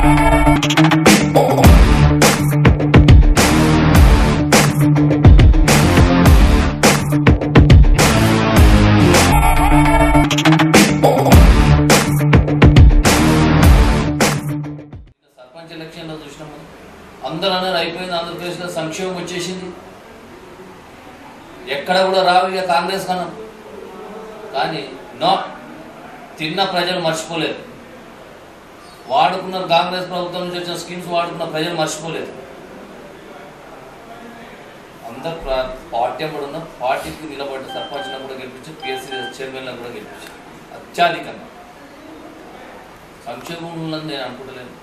సర్పంచ్ ఎలక్షన్లో చూసినాము, అందరూ అన్నారు అయిపోయింది, ఆంధ్రప్రదేశ్లో సంక్షేమం వచ్చేసింది, ఎక్కడ కూడా రావు ఇక కాంగ్రెస్ కన్నా. కానీ నో, తిన్న ప్రజలు మర్చిపోలేదు, వాడుకున్నారు. కాంగ్రెస్ ప్రభుత్వం నుంచి వచ్చిన స్కీమ్స్ వాడుకున్న ప్రజలు మర్చిపోలేదు. అందరు పార్టీ అప్పుడు ఉన్న పార్టీకి నిలబడ్డ సర్పంచ్లను కూడా గెలిపించి, పిఎస్సీ చైర్మన్లను కూడా గెలిపించారు అత్యధికంగా. సంక్షేమం ఉందని నేను అనుకుంటలేను.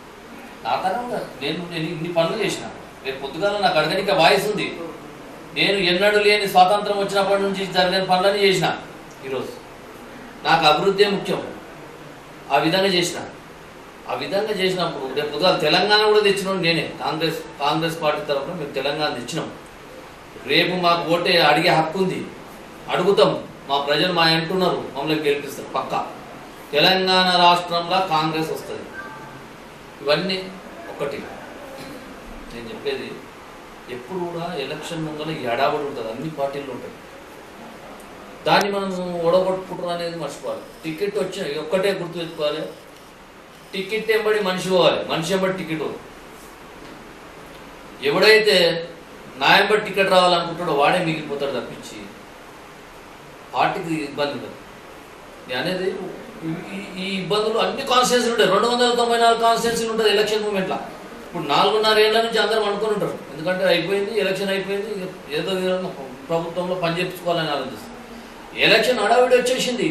నా కారణంగా నేను ఇన్ని పనులు చేసిన. రేపు పొద్దుగాల నాకు అడగనిక వాయిస్ ఉంది. నేను ఎన్నడూ లేని స్వాతంత్రం వచ్చినప్పటి నుంచి జరిగిన పనులని చేసిన. ఈరోజు నాకు అభివృద్ధి ముఖ్యం. ఆ విధంగా చేసిన. ఆ విధంగా చేసినప్పుడు రేపు పొద్దుగాల తెలంగాణ కూడా తెచ్చినాం నేనే. కాంగ్రెస్ పార్టీ తరఫున మేము తెలంగాణ తెచ్చినాం. రేపు మాకు ఓటే అడిగే హక్కు ఉంది, అడుగుతాం. మా ప్రజలు మా అంటున్నారు, మమ్మల్ని గెలిపిస్తారు పక్కా. తెలంగాణ రాష్ట్రంలో కాంగ్రెస్ వస్తుంది. ఇవన్నీ ఒకటి నేను చెప్పేది. ఎప్పుడు కూడా ఎలక్షన్ ముందర ఎడాబడి ఉంటుంది, అన్ని పార్టీలు ఉంటాయి. దాన్ని మనం ఓడగొట్టుకుంటాం అనేది మర్చిపోవాలి. టికెట్ వచ్చిన ఒక్కటే గుర్తు పెట్టుకోవాలి, టికెట్ ఎంబడి మనిషి పోవాలి, మనిషి ఎంబడి టికెట్ పోవాలి. ఎవడైతే నా ఎంబడి టికెట్ రావాలనుకుంటాడో వాడే మిగిలిపోతాడు తప్పించి పార్టీకి ఇబ్బంది ఉంటుంది. నేను అనేది ఈ ఇబ్బందులు అన్ని కాన్స్టిట్యున్సీలు ఉంటాయి. 294 కాన్స్టిట్యున్సీలు ఉంటుంది ఎలక్షన్ మూమెంట్లో. ఇప్పుడు 4.5 ఏళ్ల నుంచి అందరం అనుకుని ఉంటారు. ఎందుకంటే అయిపోయింది, ఎలక్షన్ అయిపోయింది, ఏదో విధంగా ప్రభుత్వంలో పనిచేయించుకోవాలని ఆలోచిస్తుంది. ఎలక్షన్ హడావిడి వచ్చేసింది,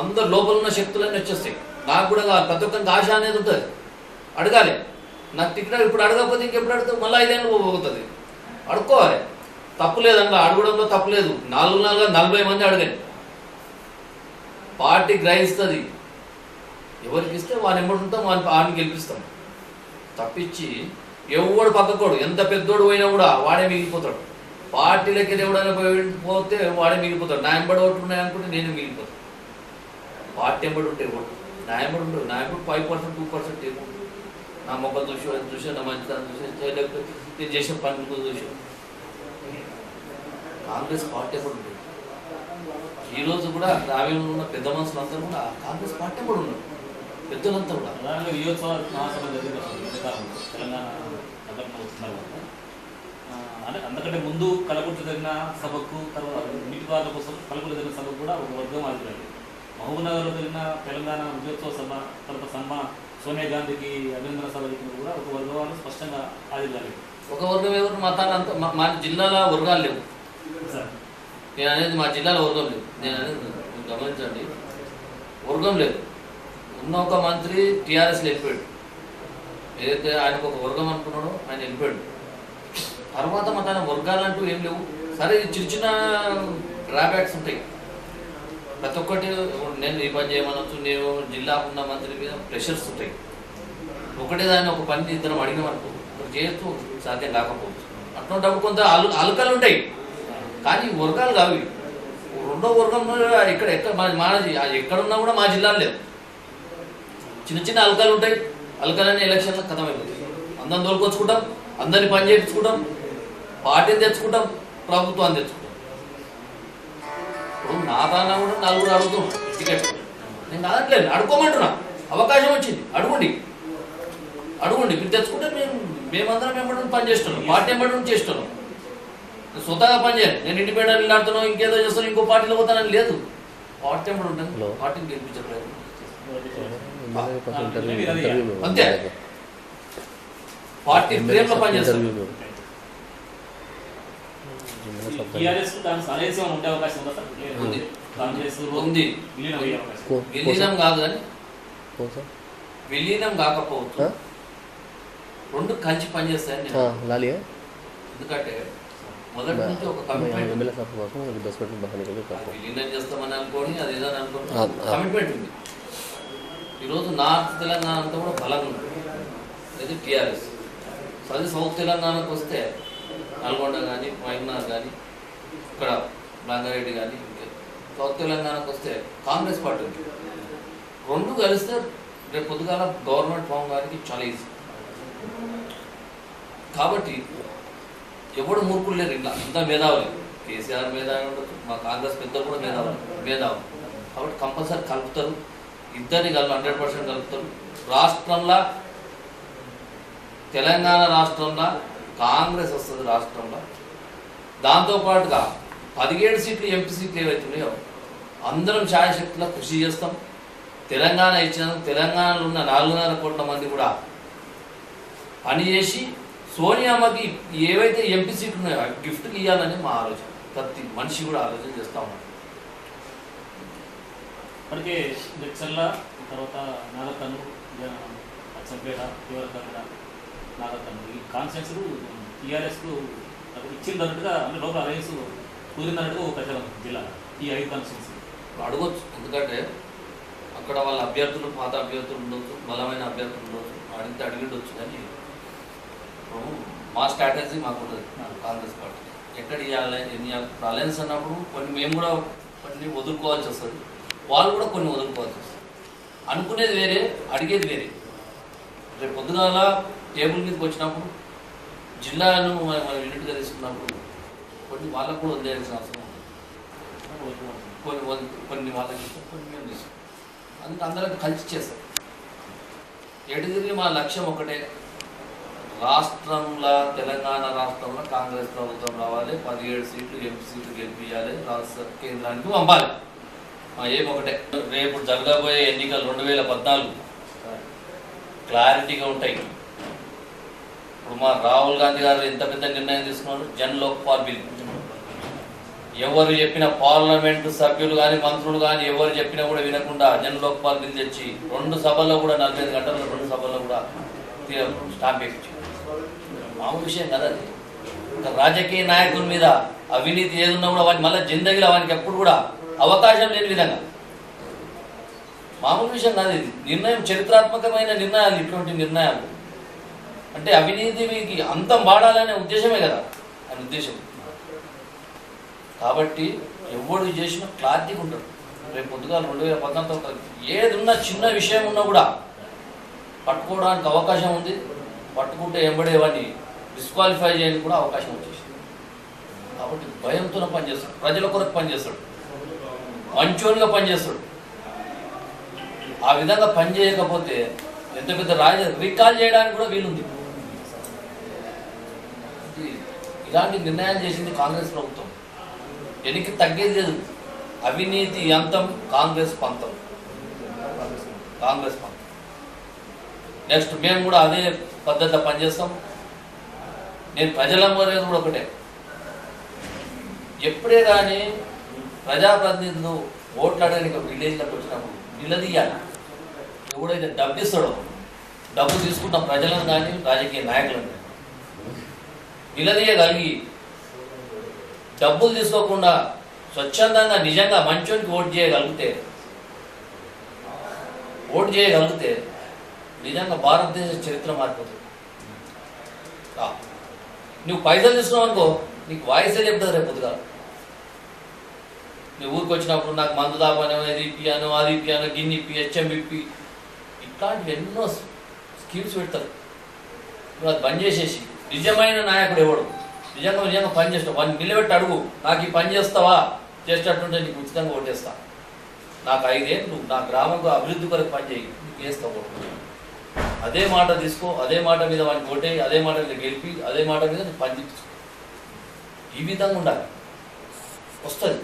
అందరు లోపల ఉన్న శక్తులన్నీ వచ్చేస్తాయి. నాకు కూడా ప్రతి ఒక్కరికి ఆశ అనేది ఉంటుంది, అడగాలి. నాకు టికెట్ ఇప్పుడు అడగకపోతే ఇంకెప్పుడు అడుగుతుంది, మళ్ళీ 5 ఏళ్ళు పోతుంది. అడుక్కోవాలి, తప్పు లేదన్నా, అడగడంలో తప్పు లేదు. 40 మంది అడగండి, పార్టీ గ్రహిస్తుంది. ఎవరికి ఇస్తే వాని ఎంబడి ఉంటాం, వాడిని గెలిపిస్తాం తప్పించి ఎవడు పక్కకోడు, ఎంత పెద్దోడు పోయినా కూడా వాడే మిగిలిపోతాడు. పార్టీలకి ఎవడైనా పోతే వాడే మిగిలిపోతాడు. నా ఎంబడి ఓట్లు ఉన్నాయనుకుంటే నేను మిగిలిపోతాను. పార్టీ ఎంబడి ఉంటే ఓటు నా ఎంబడి ఉండదు. నా ఎంబడి 5%, 2% ఏముంటుంది. నా మొక్కలు చూసి, అది చూసి, నా మంచితనం చూసి, చేయలేకపోతే నేను చేసిన పనులు చూసి. కాంగ్రెస్ పార్టీ ఎప్పుడు ఉంటుంది. ఈరోజు కూడా గ్రామీణంలో ఉన్న పెద్ద మనుషులు అందరూ కూడా కాంగ్రెస్ పార్టీ కూడా ఉన్నారు, పెద్దలంతా కూడా. అంటే అంతకంటే ముందు కలకుర్తి జరిగిన సభకు, తర్వాత నీటిపారుల కోసం కలకుర్తి జరిగిన సభకు కూడా ఒక వర్గం ఆగిపోయింది. మహబూబ్నగర్లో జరిగిన తెలంగాణ విజయోత్సవ సభ, తర్వాత సోనియా గాంధీకి అభినందన సభ కూడా ఒక వర్గం వాళ్ళు స్పష్టంగా ఆగిపోయారు. ఒక వర్గం ఎవరు మతాలు అంతా మా జిల్లాలో వర్గాలు లేవు సార్. నేను అనేది మా జిల్లాలో వర్గం లేదు. నేను అనేది గమనించండి, వర్గం లేదు. ఉన్న ఒక మంత్రి టీఆర్ఎస్లో వెళ్ళిపోయాడు. ఏదైతే ఆయనకు ఒక వర్గం అనుకున్నాడో ఆయన వెళ్ళిపోయాడు. తర్వాత మతాన వర్గాలంటూ ఏం లేవు. సరే, చిన్న చిన్న డ్రాబ్యాక్స్ ఉంటాయి ప్రతి ఒక్కటి. నేను ఈ పని చేయమనొచ్చు, నేను జిల్లాకు ఉన్న మంత్రి మీద ప్రెషర్స్ ఉంటాయి. ఒకటే దాన్ని ఒక పని ఇద్దరం అడిగినామనుకో, ఒకటి చేయొచ్చు, సాధ్యం కాకపోవచ్చు. అట్లాంటప్పుడు కొంత అలకలు ఉంటాయి, కానీ వర్గాలు కావు. రెండో వర్గం ఎక్కడ ఎక్కడున్నా కూడా మా జిల్లాలో లేదు. చిన్న చిన్న అలకలు ఉంటాయి. అలకలన్నీ ఎలక్షన్లో కథమైపోతాయి. అందరం తోలుకొచ్చుకుంటాం, అందరినీ పని చేయించుకుంటాం, పార్టీని తెచ్చుకుంటాం, ప్రభుత్వాన్ని తెచ్చుకుంటాం. ఇప్పుడు నా దాన్నా కూడా 4 అడుగుతున్నాం టికెట్. నేను కాదట్లేదు, అడుకోమంటున్నా. అవకాశం వచ్చింది, అడుగుండి మీరు తెచ్చుకుంటే మేమందరం ఎంబడి పని చేస్తున్నాం, పార్టీ ఎంబడి చేస్తున్నాం. స్వతహాగా పని చేయాలి. నేను ఇండిపెండెంట్ నిలాడుతున్నాను, ఇంకేదో చేస్తాను, ఇంకో పార్టీలో పోతానని లేదు. పార్టీ ఎంబడి ఉంటాను, పార్టీని గెలిపించే ప్రయత్నం అంతే. పార్టీ ప్రేమలో పని చేస్తాను. ఉంది, విలీనం కాదు కానీ విలీనం కాకపోవచ్చు, రెండు కలిసి పనిచేస్తాయని. ఎందుకంటే మొదటి నుంచి ఒక కమిట్మెంట్ విలీనం చేస్తామని అనుకోని, అది ఏదని అనుకోని కమిట్మెంట్ ఉంది. ఈరోజు నార్త్ తెలంగాణ అంతా కూడా బలంగా ఉంది, అది టీఆర్ఎస్. అది సౌత్ తెలంగాణకు వస్తే నల్గొండ కానీ, మహబూబ్నగర్ కానీ, ఇక్కడ రంగారెడ్డి కానీ, సౌత్ తెలంగాణకు వస్తే కాంగ్రెస్ పార్టీ ఉంది. రెండు కలిస్తే రేపు పొద్దుగాల గవర్నమెంట్ ఫామ్ గారికి చాలా ఈజీ. కాబట్టి ఎవడు మూర్ఖులు లేరు, ఇట్లా అంతా మేధావులు. కేసీఆర్ మేధావి ఉండదు, మా కాంగ్రెస్ పెద్దలు కూడా మేధావులు. కాబట్టి కంపల్సరీ కలుపుతారు, ఇద్దరిని 100% కలుపుతారు. రాష్ట్రంలో తెలంగాణ రాష్ట్రంలో కాంగ్రెస్ వస్తుంది రాష్ట్రంలో. దాంతోపాటుగా 17 సీట్లు ఎంపీ సీట్లు ఏవైతున్నాయో అందరం ఛాయశక్తిలో కృషి చేస్తాం. తెలంగాణ ఇచ్చిన తెలంగాణలో ఉన్న 4.5 కోట్ల మంది కూడా పనిచేసి సోనియామ్మకి ఏవైతే ఎంపీ సీట్లు ఉన్నాయో గిఫ్ట్కి ఇవ్వాలని మా ఆలోచన. ప్రతి మనిషి కూడా ఆలోచన చేస్తూ ఉన్నాం. ఇప్పటికే జడ్చర్ల తర్వాత నాగర్కర్నూలు, అచ్చంపేట, దేవరకర్ర, నాగర్కర్నూలు ఈ కాన్స్టిట్యూన్సీలు టీఆర్ఎస్కు ఇచ్చిందన్నట్టుగా అంటే లోపల అలయన్స్ కుదిరిందన్నట్టుగా ప్రచారం జిల్లా ఈ 5 కాన్స్టిట్యూన్సీ అడగొచ్చు. ఎందుకంటే అక్కడ వాళ్ళ అభ్యర్థులు పాత అభ్యర్థులు ఉండొచ్చు, బలమైన అభ్యర్థులు ఉండొచ్చు, అడిగితే అడిగిండొచ్చు. కానీ మా స్ట్రాటజీ మాకు ఉంటుంది కాంగ్రెస్ పార్టీ. ఎక్కడ ఇవ్వాలి ఎన్ని అలయన్స్ అన్నప్పుడు కొన్ని మేము కూడా కొన్ని వదులుకోవాల్సి వస్తుంది, వాళ్ళు కూడా కొన్ని వదులుకోవాల్సి వస్తుంది. అనుకునేది వేరే, అడిగేది వేరే. రేపు పొద్దుగాల టేబుల్ మీదకి వచ్చినప్పుడు జిల్లాను మనం యూనిట్గా తీసుకున్నప్పుడు కొన్ని వాళ్ళకు కూడా వదిలేయాల్సిన అవసరం ఉంటుంది. కొన్ని వాళ్ళకి కొన్ని మేము తీసుకుంటాం. అందుకే అందరం కలిసి చేస్తాం. ఎటు తిరిగి మా లక్ష్యం ఒకటే, రాష్ట్రంలో తెలంగాణ రాష్ట్రంలో కాంగ్రెస్ ప్రభుత్వం రావాలి, 17 సీట్లు ఎంపీ సీట్లు గెలిపించాలి, రాష్ట్ర కేంద్రానికి పంపాలి. ఏమొకటే, రేపు జరగబోయే ఎన్నికలు 2014 క్లారిటీగా ఉంటాయి. ఇప్పుడు మా రాహుల్ గాంధీ గారు ఎంత పెద్ద నిర్ణయం తీసుకున్నారు, జన్ లోక్పాల్ బిల్. ఎవరు చెప్పిన పార్లమెంటు సభ్యులు కానీ మంత్రులు కానీ ఎవరు చెప్పినా కూడా వినకుండా జన్ లోక్పాల్ బిల్ తెచ్చి 2 సభల్లో కూడా 45 గంటల్లో 2 సభల్లో కూడా స్టాంప్ వేయించారు. మామూలు విషయం కదా అది. ఇంకా రాజకీయ నాయకుల మీద అవినీతి ఏదున్నా కూడా వాడిని మళ్ళీ జిందగీలో వానికి ఎప్పుడు కూడా అవకాశం లేని విధంగా మామూలు విషయం కాదు ఇది. నిర్ణయం చరిత్రాత్మకమైన నిర్ణయాలు, ఇటువంటి నిర్ణయాలు అంటే అవినీతికి అంతం వాడాలనే ఉద్దేశమే కదా ఆయన ఉద్దేశం. కాబట్టి ఎవడు చేసినా క్లారిటీగా ఉంటాడు. రేపు పొద్దుగా 2014 ఏది ఉన్నా చిన్న విషయం ఉన్నా కూడా పట్టుకోవడానికి అవకాశం ఉంది. పట్టుకుంటే ఎంబడేవాడిని డిస్క్వాలిఫై చేయడానికి కూడా అవకాశం వచ్చేసింది. కాబట్టి భయంతోనే పనిచేస్తాడు, ప్రజల కొరకు పనిచేస్తాడు, మంచోనిగా పనిచేస్తాడు. ఆ విధంగా పనిచేయకపోతే ఎంత పెద్ద రీకాల్ చేయడానికి కూడా వీలుంది. ఇలాంటి నిర్ణయాలు చేసింది కాంగ్రెస్ ప్రభుత్వం. వెనక్కి తగ్గేది లేదు. అవినీతి అంతం కాంగ్రెస్ పంతం. నెక్స్ట్ మేము కూడా అదే పద్ధతిలో పనిచేస్తాం. నేను ప్రజలందరూ కూడా ఒకటే, ఎప్పుడే కానీ ప్రజాప్రతినిధులు ఓట్లాడడానికి విలేజ్లకు వచ్చినప్పుడు నిలదీయాలి. ఎవడైతే డబ్బు ఇస్తాడో, డబ్బు తీసుకుంటాం ప్రజలను కానీ రాజకీయ నాయకులను కానీ నిలదీయగలిగి డబ్బులు తీసుకోకుండా స్వచ్ఛందంగా నిజంగా మంచోనికి ఓటు చేయగలిగితే నిజంగా భారతదేశ చరిత్ర మారిపోతుంది. నువ్వు పైసలు తీసుకున్నావు అనుకో, నీకు వాయిసే చెప్తుంది రేపు పొద్దుగా. నువ్వు ఊరికి వచ్చినప్పుడు నాకు మందు దాపాను, ఇది ఇప్పియాను, అది ఇప్పియాను, గిన్నె ఇప్పి, హెచ్ఎం ఇప్పి, ఇట్లాంటివి ఎన్నో స్కీమ్స్ పెడతారు. నువ్వు అది బంద్ చేసేసి నిజమైన నాయకుడు ఎవడు, నిజంగా పని చేస్తావు వాడిని నిలబెట్టి అడుగు, నాకు ఈ పని చేస్తావా, చేసేటట్టుంటే నీకు ఉచితంగా ఓటేస్తా, నాకు 5 ఏళ్ళు నా గ్రామంలో అభివృద్ధి కొరకు పని చేయి, నీకు వేస్తావు. అదే మాట తీసుకో, అదే మాట మీద వాడిని ఓటేయి, అదే మాట మీద గెలిపి, అదే మాట మీద నీకు పని తీసుకో. ఈ విధంగా ఉండాలి. వస్తుంది.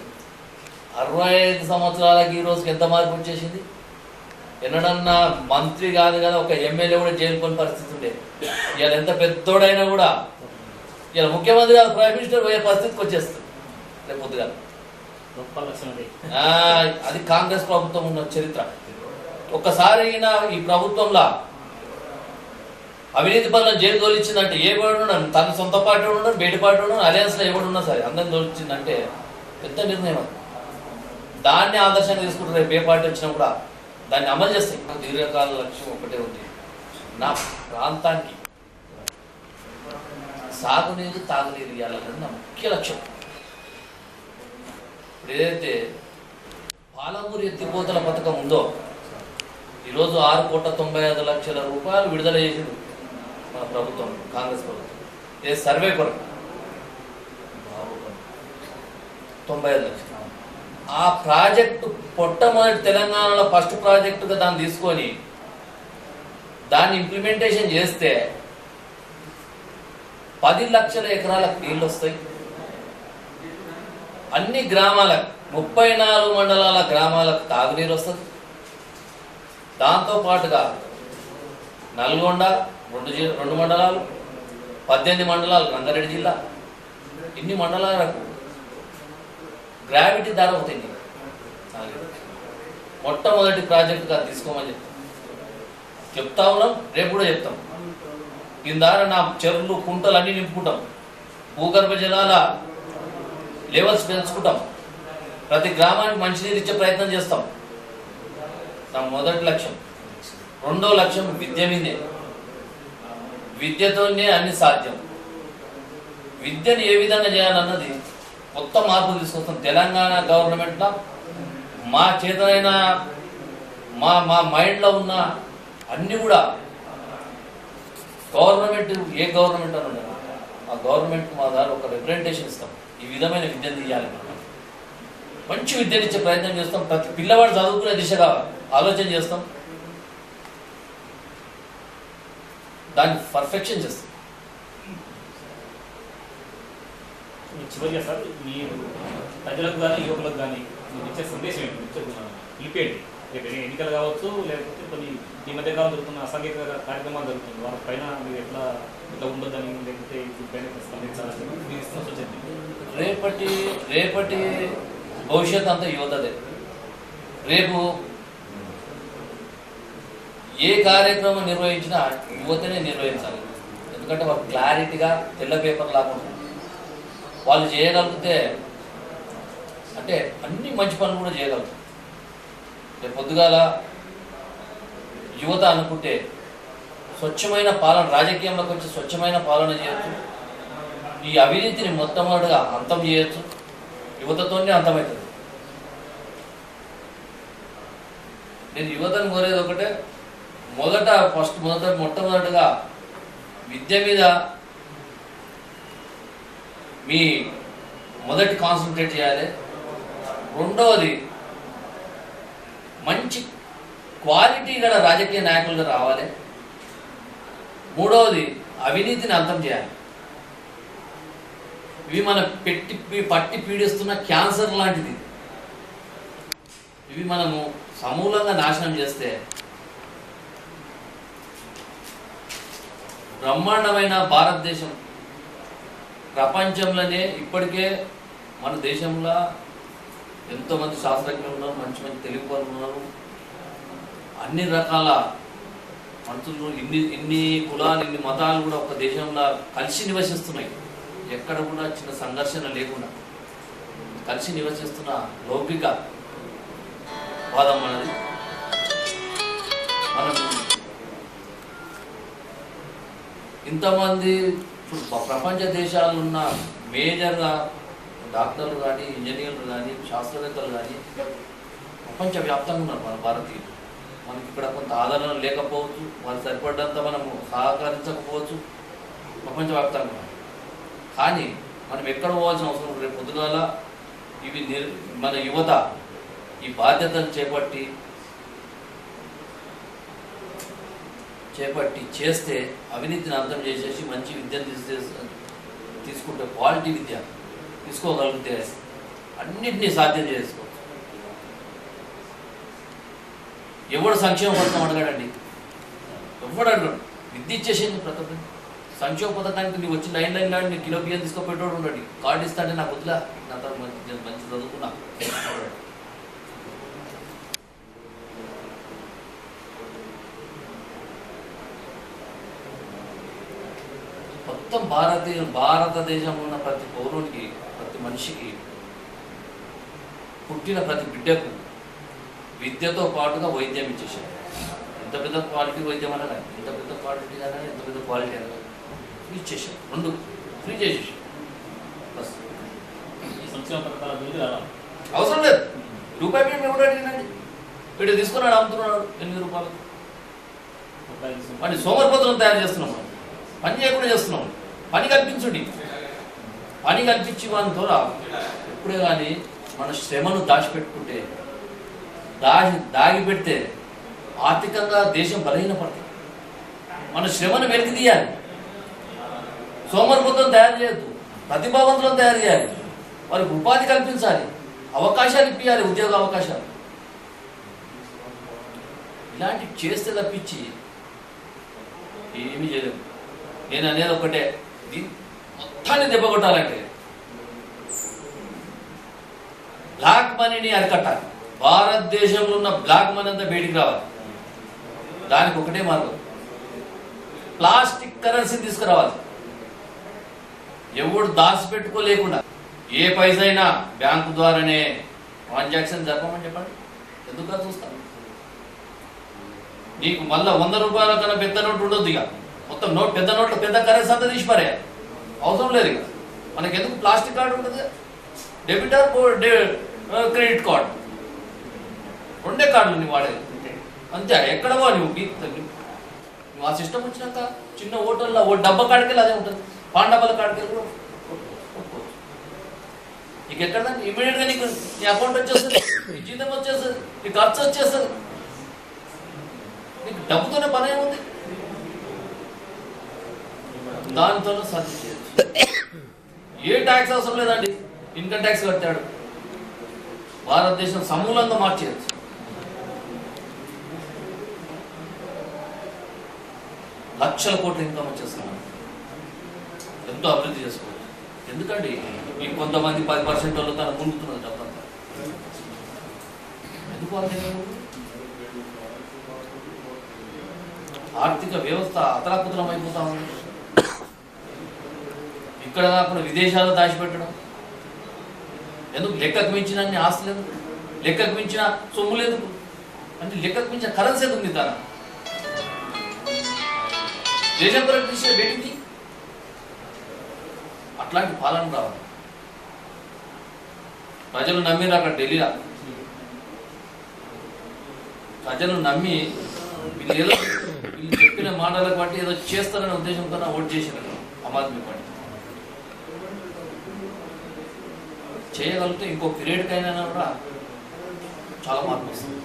65 సంవత్సరాలకి ఈ రోజుకి ఎంత మార్పు వచ్చేసింది. ఎన్నడన్నా మంత్రి కాదు కదా, ఒక ఎమ్మెల్యే కూడా జైలుకొని పరిస్థితి ఉండే. ఇవాళ ఎంత పెద్దోడైనా కూడా ఇలా ముఖ్యమంత్రి కాదు, ప్రైమ్ మినిస్టర్ పోయే పరిస్థితికి వచ్చేస్తుంది రేపు పొద్దుగా. అది కాంగ్రెస్ ప్రభుత్వం ఉన్న చరిత్ర. ఒక్కసారి ఈ ప్రభుత్వంలో అవినీతి పనులను జైలు తోలిచ్చిందంటే ఏ ఉన్నాడు, తన సొంత పార్టీ ఉన్నాడు, బయట పార్టీ ఉన్నాడు, అలయన్స్లో ఎవడున్నా సరే అందరిని తోలిచ్చిందంటే పెద్ద నిర్ణయం అది. దాన్ని ఆదర్శంగా తీసుకుంటారు. రేపు ఏ పార్టీ వచ్చినా కూడా దాన్ని అమలు చేస్తాయి. దీర్ఘకాల లక్ష్యం ఒకటే ఉంది, నా ప్రాంతానికి సాగునీరు తాగునీరు ఇవ్వాలన్నది నా ముఖ్య లక్ష్యం. ఇప్పుడు ఏదైతే పాలమూరు ఎత్తిపోతల పథకం ఉందో, ఈరోజు 6,95,00,00,000 రూపాయలు విడుదల చేసిండు మన మన ప్రభుత్వం, కాంగ్రెస్ ప్రభుత్వం. ఏ సర్వే కొరకు 95 లక్షలు. ఆ ప్రాజెక్టు మొట్టమొదటి తెలంగాణలో ఫస్ట్ ప్రాజెక్టుగా దాన్ని తీసుకొని దాన్ని ఇంప్లిమెంటేషన్ చేస్తే 10 లక్షల ఎకరాలకు నీళ్ళు వస్తాయి. అన్ని గ్రామాలకు 34 మండలాల గ్రామాలకు తాగునీరు వస్తుంది. దాంతో పాటుగా నల్గొండ 2 మండలాలు, 18 మండలాలు రంగారెడ్డి జిల్లా, ఇన్ని మండలాలకు గ్రావిటీ ధర అవుతుంది. మొట్టమొదటి ప్రాజెక్టుగా తీసుకోమని చెప్తా ఉన్నాం, రేపు కూడా చెప్తాం. కింద నా చెరువులు కుంటలు అన్నీ నింపుకుంటాం, భూగర్భ జలాల లెవెల్స్ పెంచుకుంటాం, ప్రతి గ్రామానికి మంచినీరు ఇచ్చే ప్రయత్నం చేస్తాం. నా మొదటి లక్ష్యం. రెండో లక్ష్యం విద్య మీదే. విద్యతోనే అన్ని సాధ్యం. విద్యను ఏ విధంగా చేయాలన్నది మొత్తం మార్పులు తీసుకొస్తాం. తెలంగాణ గవర్నమెంట్లో మా చేతనైన మా మైండ్లో ఉన్న అన్నీ కూడా గవర్నమెంట్, ఏ గవర్నమెంట్ అని ఉండదు, ఆ గవర్నమెంట్ మా దాని ఒక రిప్రజెంటేషన్ ఇస్తాం. ఈ విధమైన విద్యను తీయాలి, మంచి విద్యను ఇచ్చే ప్రయత్నం చేస్తాం. ప్రతి పిల్లవాడు చదువుకునే దిశగా ఆలోచన చేస్తాం, దాన్ని పర్ఫెక్షన్ చేస్తాం. చివరిగా సార్, మీరు ప్రజలకు కానీ యువకులకు కానీ మీరు ఇచ్చే సందేశం ఏంటి? పిలిపేంటి? రేపు ఎన్నికలు కావచ్చు, లేకపోతే కొన్ని ఈ మధ్యకాలం జరుగుతున్న అసాంఘిక కార్యక్రమాలు జరుగుతుంది, వాళ్ళ పైన మీరు ఇట్లా ఉండొద్దని, లేకపోతే పైన స్పందించాలని మీరు ఇస్తున్న సూచన. రేపటి భవిష్యత్ అంతా యువతదే. రేపు ఏ కార్యక్రమం నిర్వహించినా యువతనే నిర్వహించాలి. ఎందుకంటే వాళ్ళు క్లారిటీగా తెల్ల పేపర్ లాకుండా వాళ్ళు చేయగలిగితే, అంటే అన్ని మంచి పనులు కూడా చేయగలుగుతారు. రేపు పొద్దుగాల యువత అనుకుంటే స్వచ్ఛమైన పాలన, రాజకీయంలోకి వచ్చి స్వచ్ఛమైన పాలన చేయొచ్చు. ఈ అవినీతిని మొట్టమొదటిగా అంతం చేయొచ్చు. యువతతోనే అంతమవుతుంది. నేను యువతను కోరేది ఒకటే, మొట్టమొదటిగా విద్య మీద మీ మొదటి కాన్సన్ట్రేట్ చేయాలి. రెండవది, మంచి క్వాలిటీ గల రాజకీయ నాయకులుగా రావాలి. మూడవది, అవినీతిని అంతం చేయాలి. ఇవి మన పట్టి పీడిస్తున్న క్యాన్సర్ లాంటిది. ఇవి మనము సమూలంగా నాశనం చేస్తే బ్రహ్మాండమైన భారతదేశం ప్రపంచంలోనే ఇప్పటికే మన దేశంలో ఎంతోమంది శాస్త్రజ్ఞులు ఉన్నారు, మంచి తెలుగు వాళ్ళు ఉన్నారు, అన్ని రకాల మనుషులు, ఇన్ని కులాలు, ఇన్ని మతాలు కూడా ఒక దేశంలో కలిసి నివసిస్తున్నాయి. ఎక్కడ కూడా చిన్న సంఘర్షణ లేకుండా కలిసి నివసిస్తున్న లౌకిక వాదం మనది. మనం ఇంతమంది ప్రపంచ దేశాలు ఉన్న మేజర్గా డాక్టర్లు కానీ, ఇంజనీర్లు కానీ, శాస్త్రవేత్తలు కానీ ప్రపంచవ్యాప్తంగా ఉన్నారు మన భారతీయులు. మనకి ఇక్కడ కొంత ఆదరణ లేకపోవచ్చు, వాళ్ళు సరిపడ్డంత మనము సహకరించకపోవచ్చు, ప్రపంచవ్యాప్తంగా. కానీ మనం ఎక్కడ పోవాల్సిన అవసరం. రేపు పొద్దుగాల ఇవి మన యువత ఈ బాధ్యతలు చేపట్టి చేస్తే, అవినీతిని అంతం చేసేసి మంచి విద్యను తీసుకుంటే, క్వాలిటీ విద్య తీసుకోగలిగితే అన్నింటినీ సాధ్యం చేసుకోవచ్చు. ఎవడు సంక్షేమ పథకం అడగడండి, ఎవడు అడగడు. విద్య ఇచ్చేసేది ప్రతి ఒక్కరు. సంక్షేమ పథకానికి నీవు వచ్చి లైన్ నీ కిలో బియ్యం తీసుకోపెట్టోడు ఉండండి, కార్డు ఇస్తాంటే నాకు వద్దులా, నా మంచి చదువుకున్నా. మొత్తం భారతదేశంలో ఉన్న ప్రతి పౌరునికి, ప్రతి మనిషికి, పుట్టిన ప్రతి బిడ్డకు విద్యతో పాటుగా వైద్యం ఇచ్చేసారు. ఎంత పెద్ద క్వాలిటీ వైద్యం అనగా, ఎంత పెద్ద క్వాలిటీ అనగా, ఎంత పెద్ద క్వాలిటీ అనగా ఇచ్చేసారు. రెండు ఫ్రీ చేసేసారు. బస్ అవసరం లేదు. రూపాయి బియ్యం ఎవరు అడిగినండి, వీడు తీసుకున్నాడు, అమ్ముతున్నాడు 8 రూపాయలు. మరి సోమరిపోతులను తయారు చేస్తున్నాం మనం. పని చేయకుండా చేస్తున్నాం. పని కల్పించండి, పని కల్పించి వానితో ఎప్పుడే కానీ మన శ్రమను దాచిపెట్టుకుంటే దాగి పెడితే ఆర్థికంగా దేశం బలహీనపడుతుంది. మన శ్రమను వెలికి తీయాలి. సోమరిపోతులను తయారు చేయొద్దు, ప్రతిభావంతులను తయారు చేయాలి, వారికి ఉపాధి కల్పించాలి, అవకాశాలు ఇప్పించాలి, ఉద్యోగ అవకాశాలు. ఇలాంటివి చేస్తే తప్పించి ఏమీ చేయలేము. నేను అనేది ఒకటే, మొత్తాన్ని దెబ్బ కొట్టాలంటే బ్లాక్ మనీని అరికట్టాలి. భారతదేశంలో ఉన్న బ్లాక్ మనీ అంతా బయటికి రావాలి. దానికి ఒకటే మార్గం, ప్లాస్టిక్ కరెన్సీని తీసుకురావాలి. ఎవడు దాచిపెట్టుకోలేకుండా ఏ పైసా అయినా బ్యాంకు ద్వారానే ట్రాన్సాక్షన్ జరపమని చెప్పండి. ఎందుకు చూస్తాను? నీకు మళ్ళీ 100 రూపాయల కన్నా పెద్ద నోటు ఉండొద్దు. ఇక మొత్తం నోట్, పెద్ద నోట్లు, పెద్ద కరెన్సీ అంతా తీసిపారే, అవసరం లేదు. ఇక మనకి ఎందుకు ప్లాస్టిక్ కార్డు ఉంటుంది, డెబిట్ ఆర్ క్రెడిట్ కార్డు, 2 కార్డులు నువ్వు వాడేది అంతే. ఎక్కడ పో నువ్వు ఆ సిస్టమ్ వచ్చినాక చిన్న హోటల్లో ఓ డబ్బా కాడికెళ్ళి అదే ఉంటుంది, పాండబ్బల కాడికెళ్ళి కూడా నీకు ఎక్కడ ఇమీడియట్గా నీకు నీ అకౌంట్ వచ్చేస్తుంది, నీ జీతం వచ్చేస్తుంది, నీ ఖర్చు వచ్చేస్తుంది. నీకు డబ్బుతోనే పని ఏముంది? దానితోనే సర్ది చేయొచ్చు. ఏ ట్యాక్స్ అవసరం లేదండి, ఇన్కమ్ ట్యాక్స్ కట్టాడు, భారతదేశం సమూలంగా మార్చేయచ్చు. లక్షల కోట్ల ఇన్కమ్ వచ్చేస్తున్నాం, ఎంతో అభివృద్ధి చేసుకోవచ్చు. ఎందుకండి ఈ కొంతమంది 10% వాళ్ళు తన మునుగుతున్నది డబ్బంతా. ఎందుకు ఆర్థిక వ్యవస్థ అతలాకుతలం అయిపోతా ఉంది. ఇక్కడ కాకుండా విదేశాల్లో దాచిపెట్టడం ఎందుకు? లెక్కకు మించిన అన్ని ఆస్తులు ఎందుకు? లెక్కకు మించిన సొమ్ములు ఎందుకు? అంటే లెక్కకు మించిన కరెన్సీ ఎందుకు? తన దేశం కొరకు తీసే బెట్టింది. అట్లాంటి పాలన రావాలి. ప్రజలు నమ్మిరు అక్కడ ఢిల్లీలో, ప్రజలు నమ్మి వీళ్ళు చెప్పిన మాటలకు బట్టి ఏదో చేస్తారనే ఉద్దేశంతో ఓటు చేసినారు ఆమ్ ఆద్మీ పార్టీ. చేయగలిగితే ఇంకో పీరియడ్కైనా కూడా చాలా మార్పు వస్తుంది.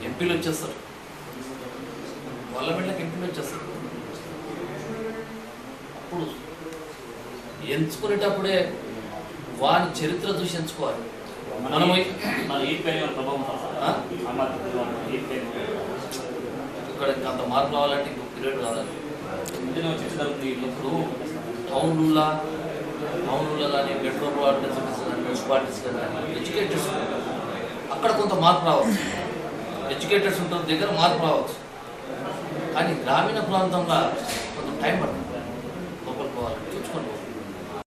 ఎంపీలు వచ్చేస్తారు, పార్లమెంట్లోకి ఎంపీలు వచ్చేస్తారు. అప్పుడు ఎంచుకునేటప్పుడే వాని చరిత్ర చూసి ఎంచుకోవాలి. మనం ఇక్కడ అంత మార్పు రావాలంటే ఇంకో పీరియడ్ కావాలి. ఇప్పుడు టౌన్లో కానీ మెట్రోపాలిటన్ మున్సిపాలిటీస్ కానీ ఎడ్యుకేటర్స్ అక్కడ కొంత మార్పు రావచ్చు. ఎడ్యుకేటర్స్ ఉంటున్న దగ్గర మార్పు రావచ్చు, కానీ గ్రామీణ ప్రాంతంలో కొంత టైం పడుతుంది.